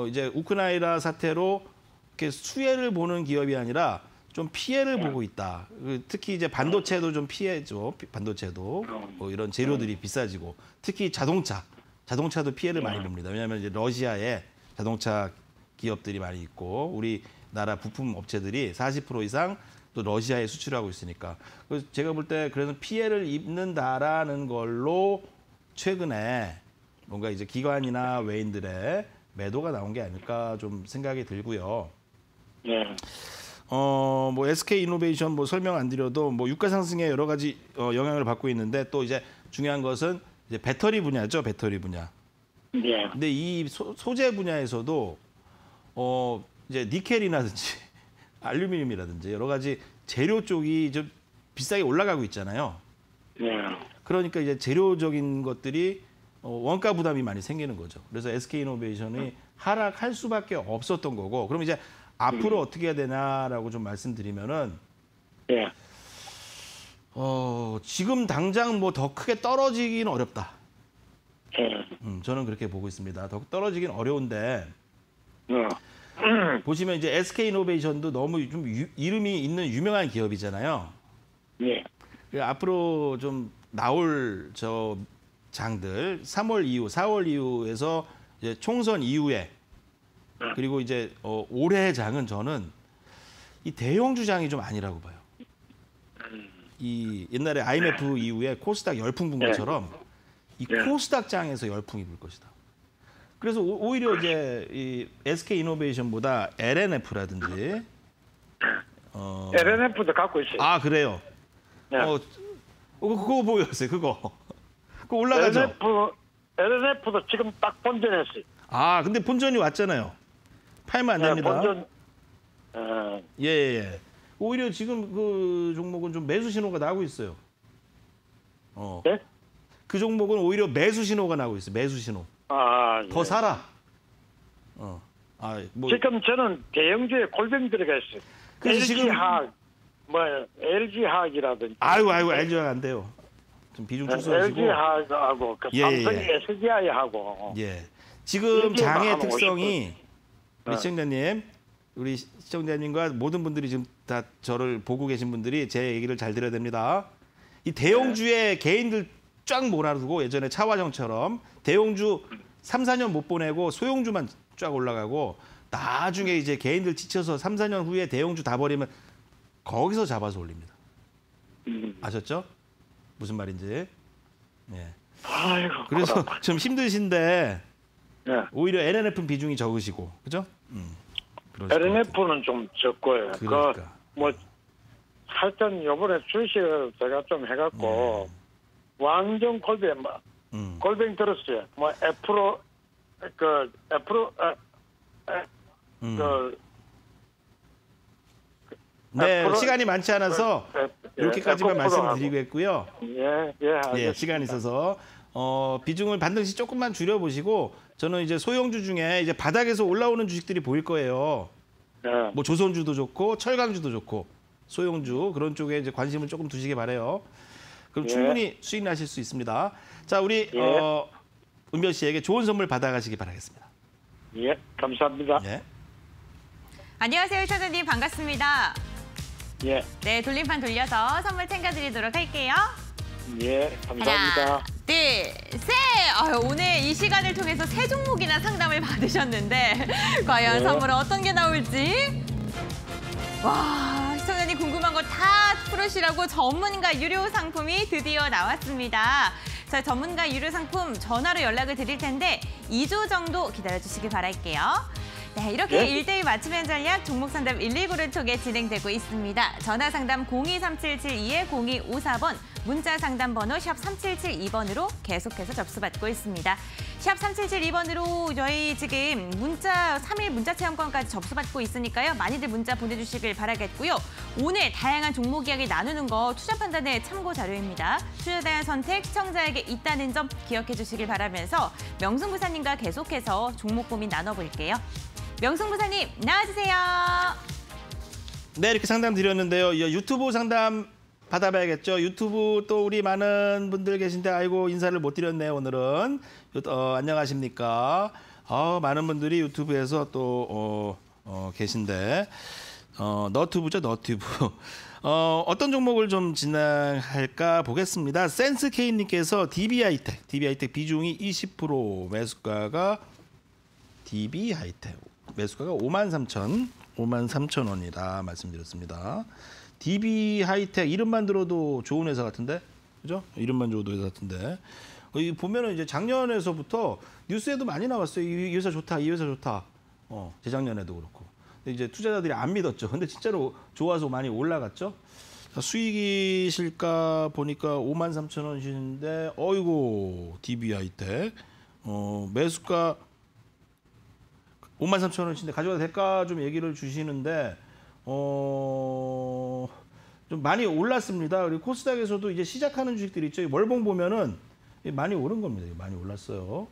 이제 우크라이나 사태로 이렇게 수혜를 보는 기업이 아니라 좀 피해를 보고 있다. 특히 이제 반도체도 좀 피해죠. 반도체도 뭐 이런 재료들이 비싸지고 특히 자동차도 피해를 많이 봅니다. 왜냐하면 이제 러시아에 자동차 기업들이 많이 있고 우리나라 부품 업체들이 40% 이상 또 러시아에 수출하고 있으니까. 그래서 제가 볼 때 그래서 피해를 입는다라는 걸로 최근에 뭔가 이제 기관이나 외인들의 매도가 나온 게 아닐까 좀 생각이 들고요. 예. 뭐 SK 이노베이션 뭐 설명 안 드려도 뭐 유가 상승에 여러 가지 영향을 받고 있는데 또 이제 중요한 것은 이제 배터리 분야죠. 배터리 분야. 예. 근데 이 소재 분야에서도 이제 니켈이라든지 알루미늄이라든지 여러 가지 재료 쪽이 좀 비싸게 올라가고 있잖아요. 예. 그러니까 이제 재료적인 것들이 원가 부담이 많이 생기는 거죠. 그래서 SK이노베이션이 하락할 수밖에 없었던 거고. 그럼 이제 앞으로 어떻게 해야 되냐라고 좀 말씀드리면은 예. 지금 당장 뭐 더 크게 떨어지기는 어렵다. 예. 저는 그렇게 보고 있습니다. 더 떨어지긴 어려운데 보시면 이제 SK이노베이션도 너무 좀 이름이 있는 유명한 기업이잖아요. 예. 앞으로 좀 나올 저 장들 3월 이후, 4월 이후에서 이제 총선 이후에 그리고 이제 올해 장은 저는 이 대형주 장이 좀 아니라고 봐요. 이 옛날에 IMF 이후에 코스닥 열풍 분 것처럼 이 코스닥 장에서 열풍이 불 것이다. 그래서 오히려 이제 이 SK이노베이션보다 LNF라든지 LNF도 갖고 있어요. 아 그래요. 네. 그거 보였어요. 그거 올라가죠. LNF도 지금 딱 본전했어요. 아 근데 본전이 왔잖아요. 팔면 안 됩니다. 본전. 예. 오히려 지금 그 종목은 좀 매수 신호가 나오고 있어요. 네? 그 종목은 오히려 매수 신호가 나오고 있어요. 매수 신호. 아, 예. 더 사라. 뭐 지금 저는 대형주에 골뱅 들어가 있어요. 그래서 LG 지금 화학, LG 화학이라든지. 아이고 LG가 안 돼요. 좀 비중 축소하시고. LG 화학하고 그 삼성 SDI하고. 예. 지금 이렇게 장의 하면 특성이 우리 네. 시청자님, 우리 시청자님과 모든 분들이 지금 다 저를 보고 계신 분들이 제 얘기를 잘 들어야 됩니다. 이 대형주에 개인들 쫙 몰아두고 예전에 차화정처럼 대형주 3, 4년 못 보내고 소형주만 쫙 올라가고 나중에 이제 개인들 지쳐서 3, 4년 후에 대형주 다 버리면 거기서 잡아서 올립니다. 아셨죠? 무슨 말인지. 예. 아이고. 그래서 좀 힘드신데 네. 오히려 LNF 비중이 적으시고, 그죠? LNF는 좀 적고요. 그러니까. 뭐 하여튼 이번에 주식을 제가 좀 해갖고 완전 골뱅 들었어요. 뭐 애프로 네, 앞으로- 시간이 많지 않아서 이렇게까지만 말씀드리겠고요. 알겠습니다. 예, 시간이 있어서 비중을 반드시 조금만 줄여보시고 저는 이제 소형주 중에 이제 바닥에서 올라오는 주식들이 보일 거예요. 네. 뭐 조선주도 좋고 철강주도 좋고 소형주 그런 쪽에 이제 관심을 조금 두시기 바래요. 그럼 충분히 수익 나실 수 있습니다. 자, 우리 은별 씨에게 좋은 선물 받아가시기 바라겠습니다. 예, 감사합니다. 예. 안녕하세요, 시청자님 반갑습니다. 예, 네, 돌림판 돌려서 선물 챙겨드리도록 할게요. 예, 감사합니다. 하나, 둘, 셋! 오늘 이 시간을 통해서 세 종목이나 상담을 받으셨는데 과연 선물은 어떤 게 나올지? 와, 시청자님 궁금한 거 다 풀으시라고 전문가 유료 상품이 드디어 나왔습니다. 자, 전문가 유료 상품 전화로 연락을 드릴 텐데 2주 정도 기다려주시기 바랄게요. 네, 이렇게 1대1 맞춤형 전략 종목 상담 119를 통해 진행되고 있습니다. 전화 상담 023772-0254번, 문자 상담 번호 샵 3772번으로 계속해서 접수받고 있습니다. 샵 3772번으로 저희 지금 문자 3일 문자 체험권까지 접수받고 있으니까요. 많이들 문자 보내주시길 바라겠고요. 오늘 다양한 종목 이야기 나누는 거 투자 판단의 참고 자료입니다. 투자에 대한 선택 시청자에게 있다는 점 기억해 주시길 바라면서 명승부사님과 계속해서 종목 고민 나눠볼게요. 명승부사님 나와주세요. 네, 이렇게 상담 드렸는데요. 유튜브 상담 받아봐야겠죠. 유튜브 또 우리 많은 분들 계신데 아이고 인사를 못 드렸네요. 오늘은 안녕하십니까. 많은 분들이 유튜브에서 또 계신데 너튜브죠, 너튜브. 어떤 종목을 좀 진행할까 보겠습니다. 센스케이님께서 DB하이텍 비중이 20%, 매수가가 DB하이텍 매수가가 53,000원이다 말씀드렸습니다. DB하이텍 이름만 들어도 좋은 회사 같은데, 그죠? 이름만 들어도 회사 같은데. 이 보면은 이제 작년에서부터 뉴스에도 많이 나왔어요. 이 회사 좋다, 이 회사 좋다. 재작년에도 그렇고. 근데 이제 투자자들이 안 믿었죠. 근데 진짜로 좋아서 많이 올라갔죠. 수익이실까 보니까 53,000원이신데, 어이고 DB하이텍 매수가 53,000원인데 가져가도 될까 좀 얘기를 주시는데 좀 많이 올랐습니다. 그리고 코스닥에서도 이제 시작하는 주식들이 있죠. 월봉 보면은 많이 오른 겁니다. 많이 올랐어요.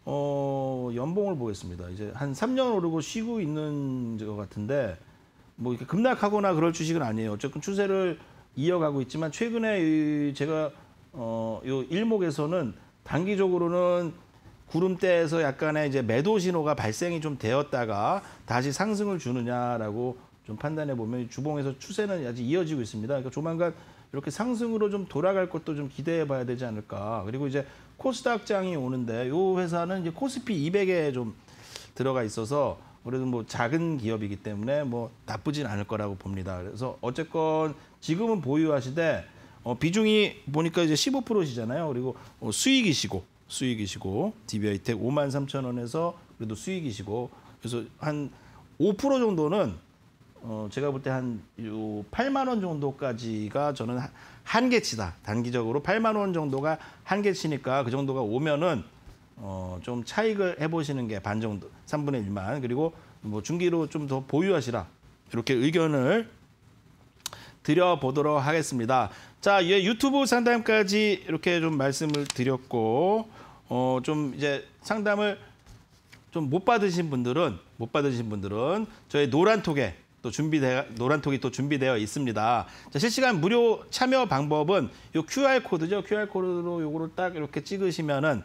연봉을 보겠습니다. 이제 한 3년 오르고 쉬고 있는 것 같은데 뭐 이렇게 급락하거나 그럴 주식은 아니에요. 어쨌든 추세를 이어가고 있지만 최근에 제가 요 일목에서는 단기적으로는 구름대에서 약간의 이제 매도 신호가 발생이 좀 되었다가 다시 상승을 주느냐라고 좀 판단해 보면 주봉에서 추세는 아직 이어지고 있습니다. 그러니까 조만간 이렇게 상승으로 좀 돌아갈 것도 좀 기대해 봐야 되지 않을까. 그리고 이제 코스닥장이 오는데 이 회사는 이제 코스피 200에 좀 들어가 있어서 그래도 뭐 작은 기업이기 때문에 뭐 나쁘진 않을 거라고 봅니다. 그래서 어쨌건 지금은 보유하시되 비중이 보니까 이제 15%시잖아요. 그리고 수익이시고 DB하이텍 53,000원에서 그래도 수익이시고 그래서 한 5% 정도는 제가 볼 때 한 8만 원 정도까지가 저는 한계치다. 단기적으로 8만 원 정도가 한계치니까 그 정도가 오면은 좀 차익을 해보시는 게 반 정도, 3분의 1만. 그리고 뭐 중기로 좀 더 보유하시라. 이렇게 의견을 드려보도록 하겠습니다. 자, 유튜브 상담까지 이렇게 좀 말씀을 드렸고, 좀 이제 상담을 좀 못 받으신 분들은 저희 노란톡이 또 준비되어 있습니다. 자, 실시간 무료 참여 방법은 요 QR 코드죠. QR 코드로 요거를 딱 이렇게 찍으시면은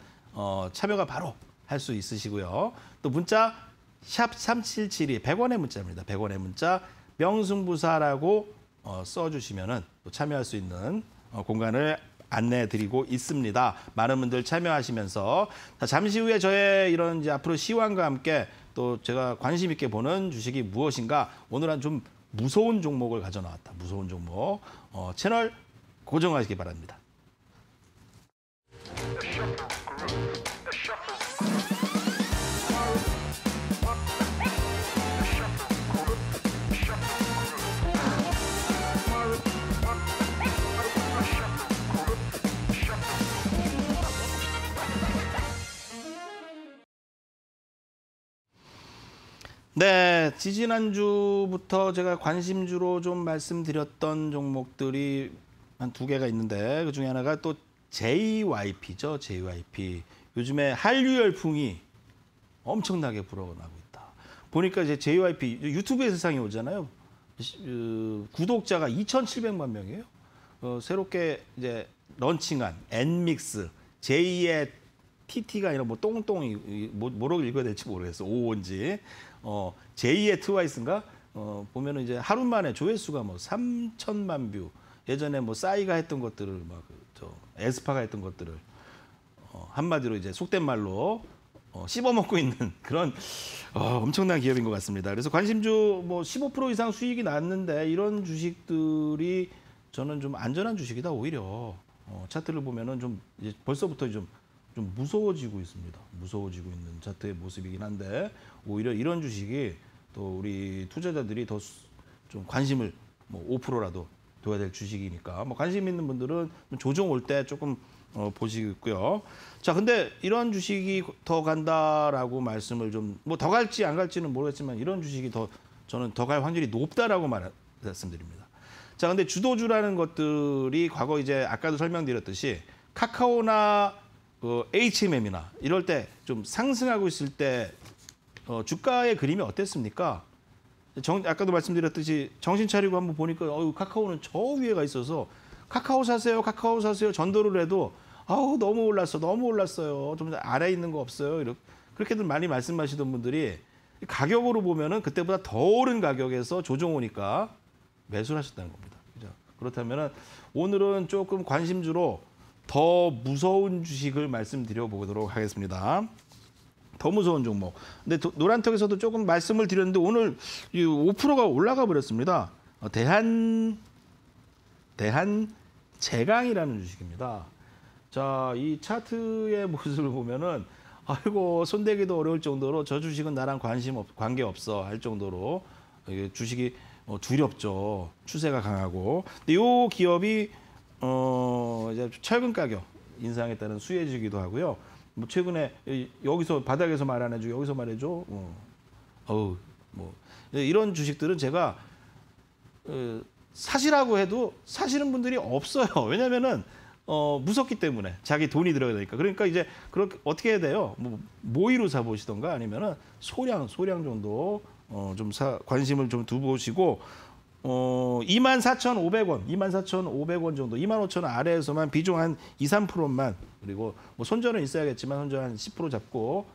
참여가 바로 할 수 있으시고요. 또 문자 샵 3772 100원의 문자입니다. 100원의 문자 명승부사라고 써주시면은 또 참여할 수 있는 공간을 안내해드리고 있습니다. 많은 분들 참여하시면서 잠시 후에 저의 이런 이제 앞으로 시황과 함께 또 제가 관심 있게 보는 주식이 무엇인가 오늘은 좀 무서운 종목을 가져 나왔다. 무서운 종목 채널 고정하시기 바랍니다. 네, 지지난주부터 제가 관심주로 좀 말씀드렸던 종목들이 한 2개가 있는데 그중에 하나가 또 JYP죠. JYP. 요즘에 한류 열풍이 엄청나게 불어나고 있다. 보니까 이제 JYP 유튜브에 세상에 오잖아요. 구독자가 2,700만 명이에요. 새롭게 이제 런칭한 엔믹스 제2의 TT가 아니라 뭐 똥똥이 뭐라고 읽어야 될지 모르겠어. 오온지. 제2의 트와이스인가? 보면은 이제 하루 만에 조회수가 뭐 3천만 뷰. 예전에 뭐 싸이가 했던 것들을 막 에스파가 했던 것들을 한마디로 이제 속된 말로 씹어먹고 있는 그런 엄청난 기업인 것 같습니다. 그래서 관심주 뭐 15% 이상 수익이 났는데 이런 주식들이 저는 좀 안전한 주식이다 오히려. 차트를 보면은 좀 이제 벌써부터 좀 무서워지고 있습니다. 무서워지고 있는 차트의 모습이긴 한데 오히려 이런 주식이 또 우리 투자자들이 더 좀 관심을 뭐 5%라도 둬야 될 주식이니까 뭐 관심 있는 분들은 조정 올 때 조금 보시고요. 자, 근데 이런 주식이 더 간다라고 말씀을 좀 뭐 더 갈지 안 갈지는 모르겠지만 이런 주식이 저는 더 갈 확률이 높다라고 말씀드립니다. 자, 근데 주도주라는 것들이 과거 이제 아까도 설명드렸듯이 카카오나 HMM이나 이럴 때 좀 상승하고 있을 때 주가의 그림이 어땠습니까? 아까도 말씀드렸듯이 정신 차리고 한번 보니까 카카오는 저 위에가 있어서 카카오 사세요, 카카오 사세요 전도를 해도 너무 올랐어요. 좀 아래에 있는 거 없어요. 이렇게 그렇게들 많이 말씀하시던 분들이 가격으로 보면은 그때보다 더 오른 가격에서 조정 오니까 매수를 하셨다는 겁니다. 그죠? 그렇다면은 오늘은 조금 관심주로 더 무서운 주식을 말씀드려 보도록 하겠습니다. 더 무서운 종목. 근데 노란톡에서도 조금 말씀을 드렸는데 오늘 5%가 올라가 버렸습니다. 대한제강이라는 주식입니다. 자, 이 차트의 모습을 보면은 아이고 손대기도 어려울 정도로 저 주식은 나랑 관계 없어 할 정도로 주식이 두렵죠. 추세가 강하고. 근데 이 기업이 이제 최근 가격 인상에 따른 수혜주기도 하고요. 뭐 최근에 여기서 바닥에서 말 안 해줘, 여기서 말해줘. 이런 주식들은 제가 사시라고 해도 사시는 분들이 없어요. 왜냐면은 무섭기 때문에 자기 돈이 들어야 되니까. 그러니까 이제 그렇게 어떻게 해야 돼요? 모의로 사 보시던가 아니면은 소량 정도 좀 관심을 좀 두보시고 24,500원, 24,500원 정도, 25,000원 아래에서만 비중 한 2, 3%만 그리고 뭐 손절은 있어야겠지만 손절 한 10% 잡고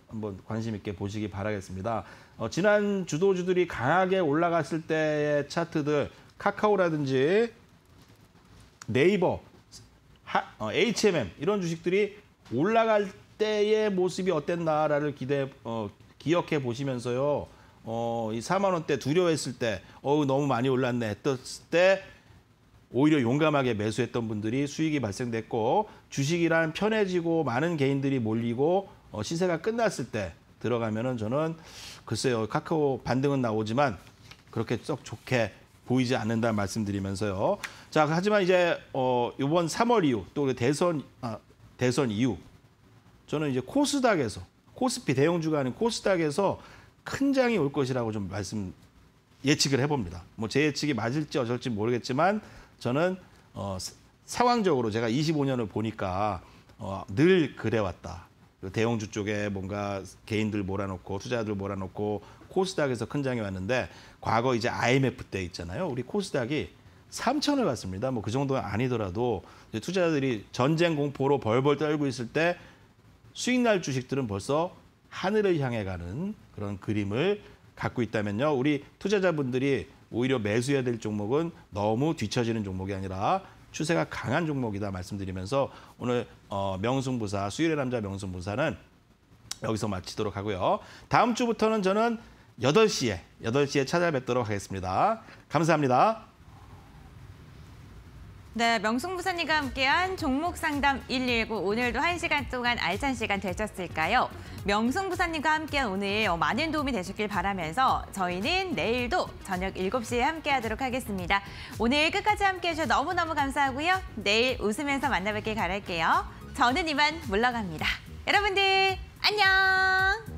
한번 관심 있게 보시기 바라겠습니다. 지난 주도주들이 강하게 올라갔을 때의 차트들 카카오라든지 네이버, HMM 이런 주식들이 올라갈 때의 모습이 어땠나를 기억해 보시면서요. 이 4만 원대 두려워했을 때 너무 많이 올랐네 했을 때 오히려 용감하게 매수했던 분들이 수익이 발생됐고 주식이란 편해지고 많은 개인들이 몰리고 시세가 끝났을 때 들어가면은 저는 글쎄요 카카오 반등은 나오지만 그렇게 썩 좋게 보이지 않는다 말씀드리면서요. 자, 하지만 이제 이번 3월 이후 또 대선 이후 저는 이제 코스닥에서 코스피 대형주가 아닌 코스닥에서 큰 장이 올 것이라고 좀 예측을 해봅니다. 뭐 제 예측이 맞을지 어쩔지 모르겠지만 저는 상황적으로 제가 25년을 보니까 늘 그래왔다. 대형주 쪽에 뭔가 개인들 몰아놓고 투자자들 몰아놓고 코스닥에서 큰 장이 왔는데 과거 이제 IMF 때 있잖아요. 우리 코스닥이 3천을 갔습니다. 뭐 그 정도는 아니더라도 투자자들이 전쟁 공포로 벌벌 떨고 있을 때 수익 날 주식들은 벌써 하늘을 향해 가는 그런 그림을 갖고 있다면요. 우리 투자자분들이 오히려 매수해야 될 종목은 너무 뒤처지는 종목이 아니라 추세가 강한 종목이다 말씀드리면서 오늘 명승부사 수요일의 남자 명승부사는 여기서 마치도록 하고요. 다음 주부터는 저는 8시에 찾아뵙도록 하겠습니다. 감사합니다. 네, 명승부사님과 함께한 종목상담 119 오늘도 1시간 동안 알찬 시간 되셨을까요? 명승부사님과 함께한 오늘 많은 도움이 되셨길 바라면서 저희는 내일도 저녁 7시에 함께하도록 하겠습니다. 오늘 끝까지 함께해 주셔서 너무너무 감사하고요. 내일 웃으면서 만나뵙길 바랄게요. 저는 이만 물러갑니다. 여러분들 안녕!